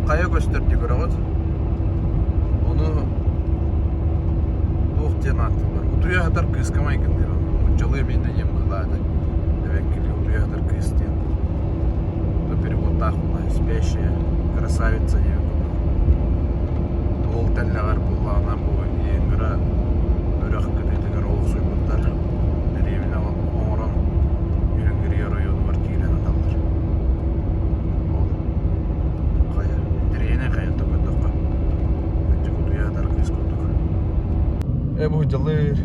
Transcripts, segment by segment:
Kaya gösterdi görüyoruz. Onu Doğuktiyan attılar. Utuya kadar kıskamayın diyor. Uçalı yemeğinden yem kıladı. Evet geliyor. Utuya kadar kıs diyor. Bu перевод тахула. Спящая красавица diyor. Ол тәлләгәр булгана бу еңгәр өрәк китәгәр ул суймыттар. Дәревенә орам еңгәр ярый бар килән адамлар. Ол кая дәренә кая төгәдәккә. Бәнҗә кутуя дар кыз кутук. Бу җылыр.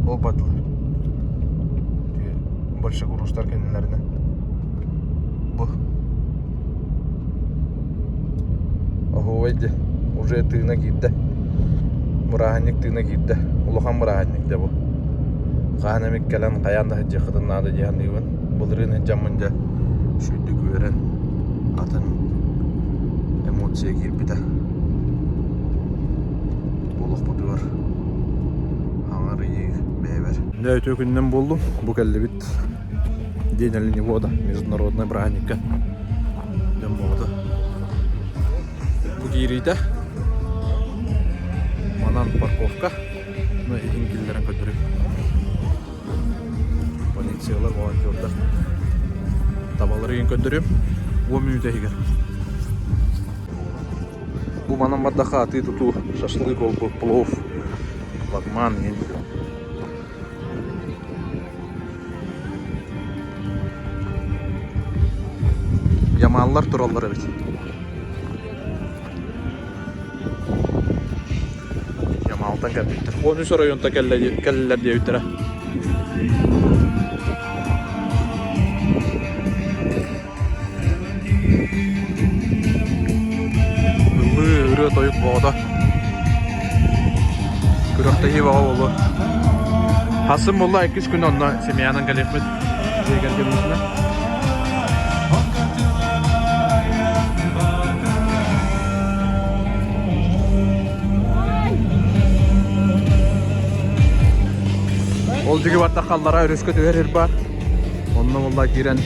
Ол батлар. Больше груштар кеннәренә. Бу Ого, уже тыына киитте. Мураханник тыына киитте. Улухан мураханник да бу. Каанамик келен каянда жакытын нады дияндыгын. Булрын жаммынжа шүйдү көрен атын эмоция кирпита. Болук бутур. Аңар ийи бебер. Да өтө күндөн болдум. Бу келди бит. День оленевода, международная браника. Дем болду. Кирида. Манан парковка. Ну, ингиллерин көтөрүп. Полициялар, волонтёрдар. Табаларын көтөрүп. 10 минут эгер. Бу манан бадаха аты туту шашлык болуп, плов, лагман. Яманлар тураллар бит. Алтан кәлдіктір. 13 районда кәлілер де өйтірі. Үрлі үрі тойып бағыда. Күріқті ей баға болу. Хасым болу 2 күн онына семьяның кәлікмет. Зейгер келмесіне. Ол жүгі барда қаллара өреске төверер бар. Онына олла керен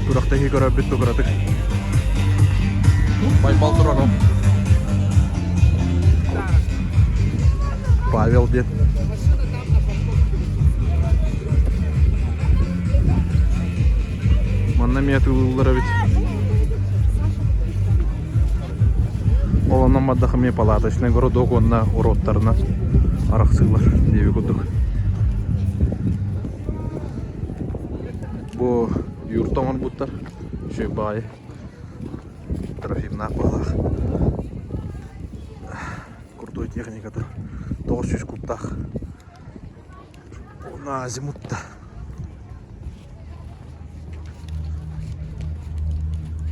күрақтағы көріп бітті күрадық. Байпал тұр оным. Павел бет. Манна меті ұлылары бет. Ол онын маддақы ме палаточный городок онына уродтарына арақсығылар дейбі күдік. Бу юртоман буттар, шөй бай, трофимнақ балақ. Крутой техникаdır. 900 кубтақ. Ona azimutta.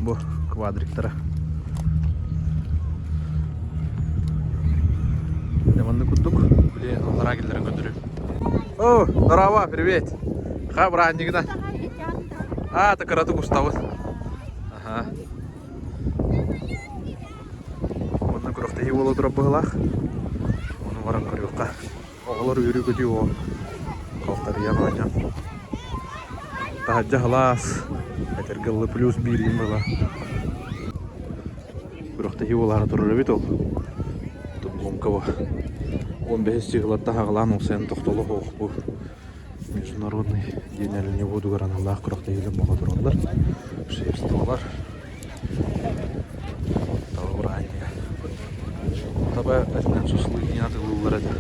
Bu квадриктары. Яманды күттік. Біле, олар агелдерін көндіріп. О, здорово, привет. Ха, браннигда. А, так карату Густавус. Ага. Онна куракта еболу турап багылах. Оны баран көрөкка. Оголор үйрү көтү о. Калктар янажан. Тахаджа халас. Этергылы плюс 1 была. Куракта еболары турар бит ол. Тумгомкова. 15 чыгылатта хаглан ул сен токтолук окпу. Международный день оленеводу гараналлах куракта елен бага туралар. Шефстволар. Тавранья. Таба әзнән шашлык янаты булулар әдә.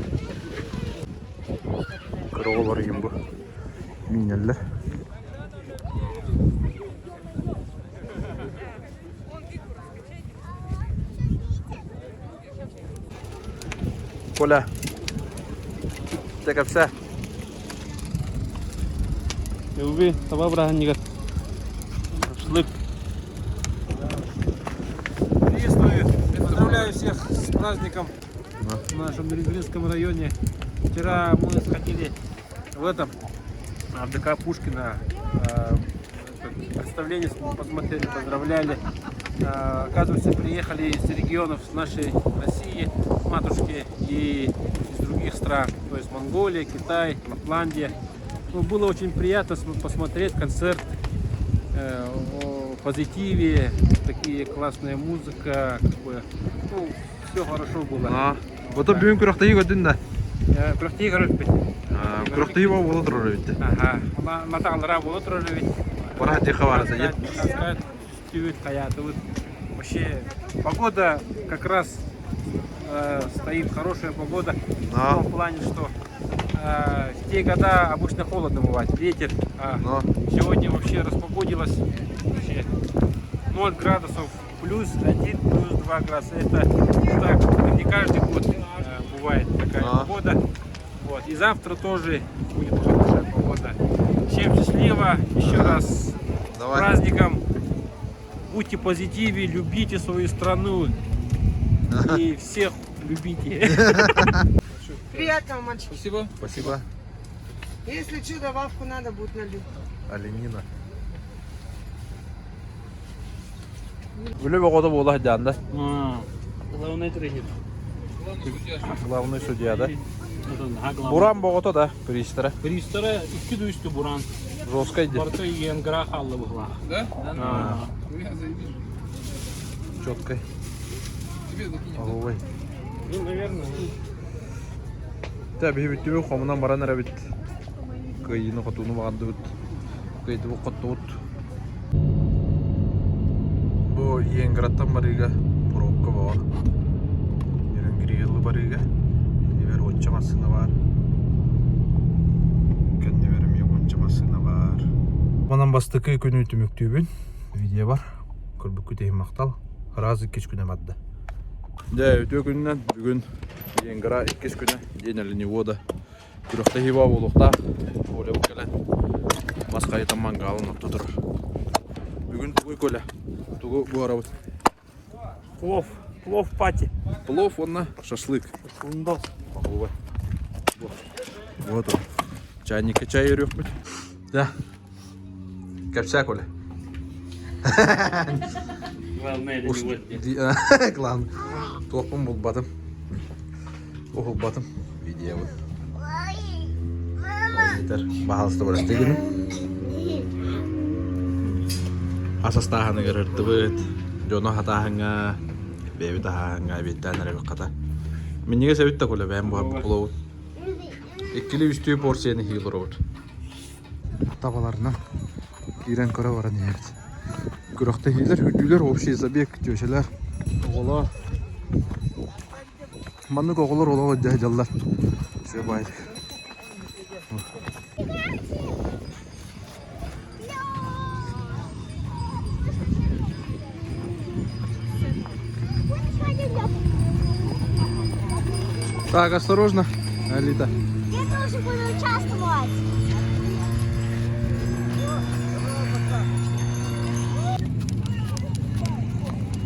Кырыгылар йымбы. Минәлләр. Коля. Тәкәпсә. Юби, таба браганнигат. Шашлык. Приветствую. Поздравляю всех с праздником в нашем Белгородском районе. Вчера мы сходили в этом, в ДК Пушкина. Представление посмотрели, поздравляли. Оказывается, приехали из регионов нашей России, матушки, и из других стран, то есть Монголия, Китай, Лапландия. Ну, было очень приятно посмотреть концерт о позитиве, такие классная музыка, как бы, ну, все хорошо было. Вот это бюн курахтаги gördün de. Күрәхтәй görüp. Курахтаги var olur durur bitti. Ага, маталара болот рожевит. Пора тихо варится, нет? Вообще погода как раз стоит хорошая погода в том плане, что в те года обычно холодно бывает, ветер, сегодня вообще распогодилось, вообще 0 градусов, плюс 1, плюс 2 градуса. Это так не каждый год бывает такая погода. Вот. И завтра тоже будет хорошая погода. Всем счастливо, еще раз с праздником. Будьте позитиве, любите свою страну и всех любите. Приятного, мальчик. Спасибо. Спасибо. Если что, добавку надо будет налить. Оленина. Öyle bir koda boğula hadi Главное тренер. Главный судья, да? Буран Богота да, пристара. Пристара 200 буран. Жесткая Барта енгра халлы була. Да? Да. четкой. Ой. Ну, наверное. Tabii bitti bu komudan baran ara bit. Kıyını kotunu vardı bit. Kıydı bu kotu bit. Bu Yengrat'tan bariga Provokka var. Yeren giriyorlu bariga. Niver onçamasına var. Kendi verim yok onçamasına var. Ondan bastıkı günü ütümüktüğün video var. Kırbık küteyim maktal. Razı keç güne madde. Ja, ötüyor günden bugün Yengara 2 güne yeneli voda. Күрәхтә һива булыкта. Оле бу келән. Маскай таман галын тутыр. Бүген тугы колә. Тугы бу арабыз. Плов пати. Плов онна шашлык. Ундал. Ова. Вот он. Чайника чай йөрөк бит. Да. Капса колә. Главное это не вот. Главное. Топым булбадым. Булбадым. Видео. Yeter. Bahalısında burası değil mi? Asas tahanı görürdü bıt. Jono hatahanga. Bebi tahanga. Bitten nere bir kata. Minniğe sevit de kule ben bu habı kulağı. İkili üstü porsiyeni hilir oldu. Tabalarına giren kara varan yerde. Kurakta hilir. Hüdüler общий забег diyorlar. Oğla. Manlık oğullar ola hocallar. Şöyle baydı. Так, осторожно, Алита. Я тоже буду участвовать.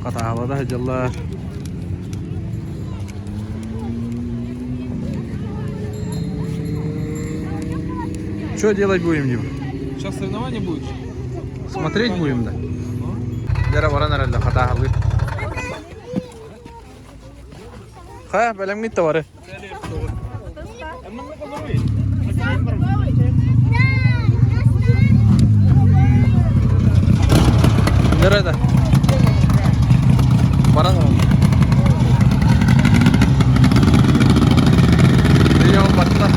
Katağla da hacallar. Что делать будем, Дима? Сейчас соревнования будет? Смотреть будем, да? Дера варан herhalde katağlı. Ha, benim gitti varı. Nerede? Bana mı? Videomun başına.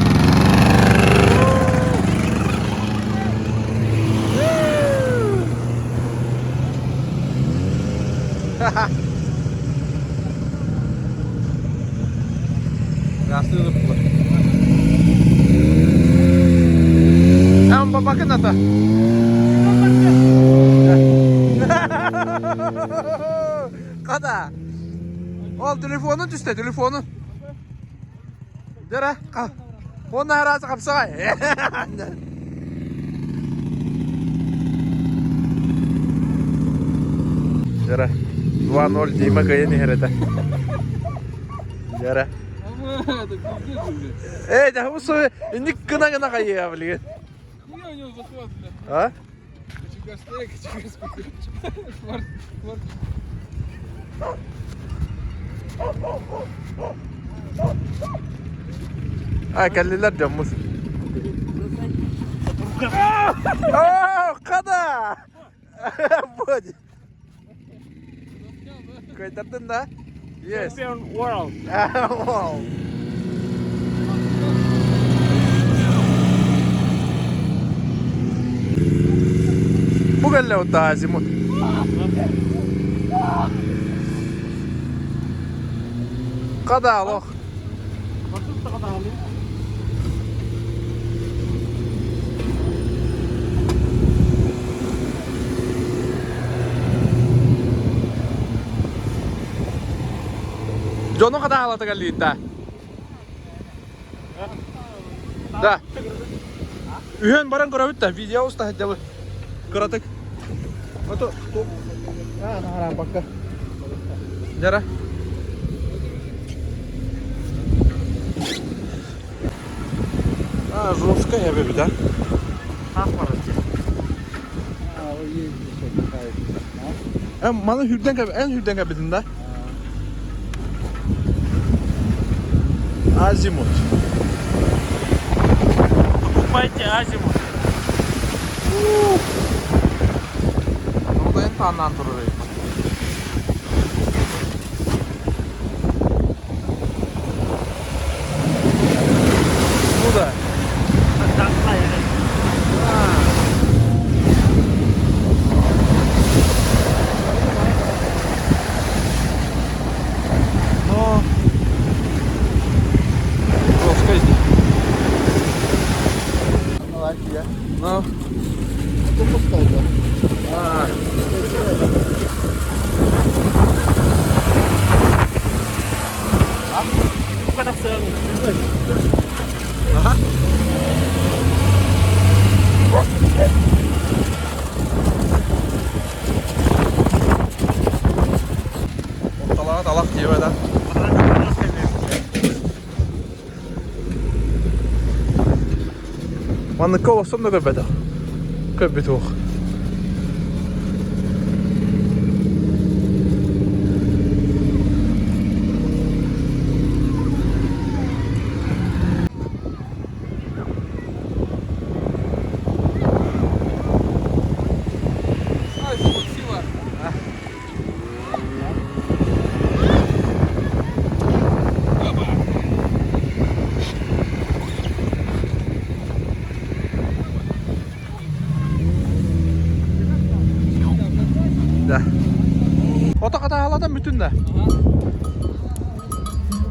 Gazlı unuttular. Tamam bakın ata. Kada. Al telefonun düştü telefonun. Dera kal. Onu herhalde kapsay. Dera. 2-0 Дима kayın herhalde. Dera. Да вы свой ник гына кайя блин. Хуя у него захват, бля. А? Кочегар стоит, кочегар спокойно. Kelliler camımız. Kada! Боди. Кайтардın da. Yes. Champion world. Wow. Bukan lewat Azimut. Kadalok. Bakın da kadar alayım. Jono kadalo tagal lita. Da. Ühen barang koravit da video usta hajja karatak. Ото то. Нахарам пока. Жара. Жесткая беби, да? Mana en hürden kabininde. Azimut. Покупайте Азимут. Orada en tanınan turu. Bu da. No. Жестко здесь. Ну. Bu kadar sığırmış. Aha. Ortalığa dalak diye böyle. Manlık olsun da göbede. Göbede o. Ota kata haladan bütün de.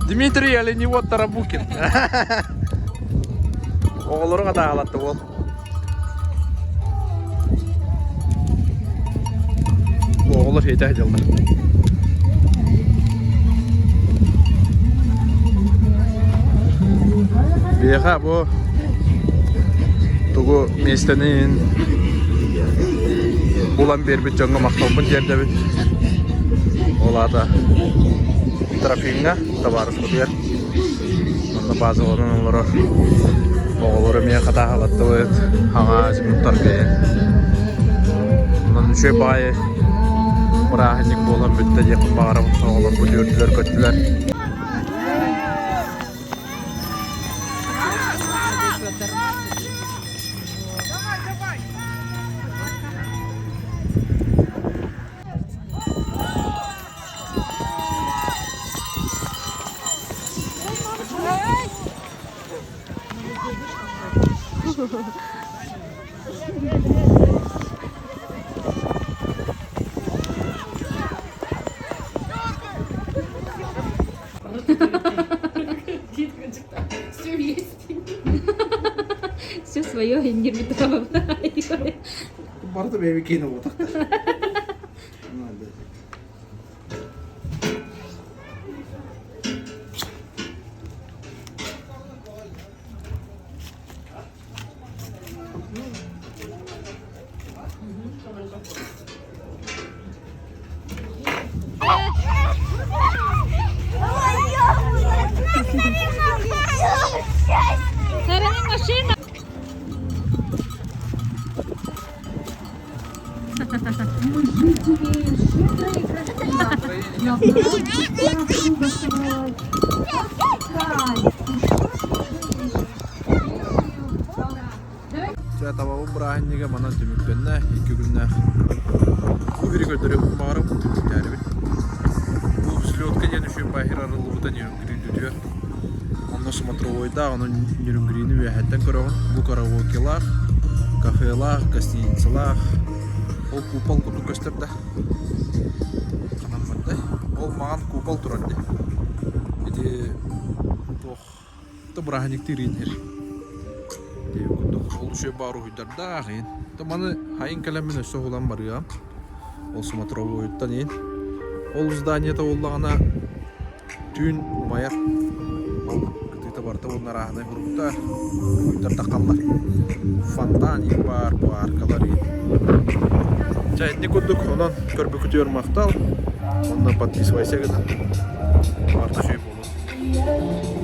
Dmitri Olenivod Tarabukin. Oğulları kata halattı ol. Oğullar şeyde hediyorlar. Beyha bu Tugu meslenin bulan bir canlı maktabın yerde bir olada trafiğine tabarız kutuyor. Onda bazı onun oğulları meye kata halattı bu hava azimutlar beyin. Ondan şey bayi murahinlik bulan bütte yakın bağırım oğullar bu gördüler kötüler. Все есть. Все свое и не готово. Barda bebi kino bu. Сарана машина. Čia tava brahiniga mana tümükpenne 2 günne. Bu biri gördürüp mağarım. Yani bu слётка не düşüp bahir arılı bu da yürüngürü diyor. Ondan смотровойда onun yürüngürünü ve hatta көрөгөн. Bu караокелар, кафелар, гостиницалар. Ол купол куту көстөрдө. Канам бандай. Ол маған купол турат. Эти тох то брахниктер инер. Ол үші бару үйдерді ағайын. Маны хайын кәлемін өсі олан барыға. Ол Смотровой ойыттан ең. Ол зданиета олағына түйін ұмаяр. Ол күтейті барда олар ағынай бұрықта үйдерді қалдар. Фонтан ең бар, бұл арқалар ең. Жайын не көндік, онан көрбі күтер мақтал. Ондан подписывайся гына.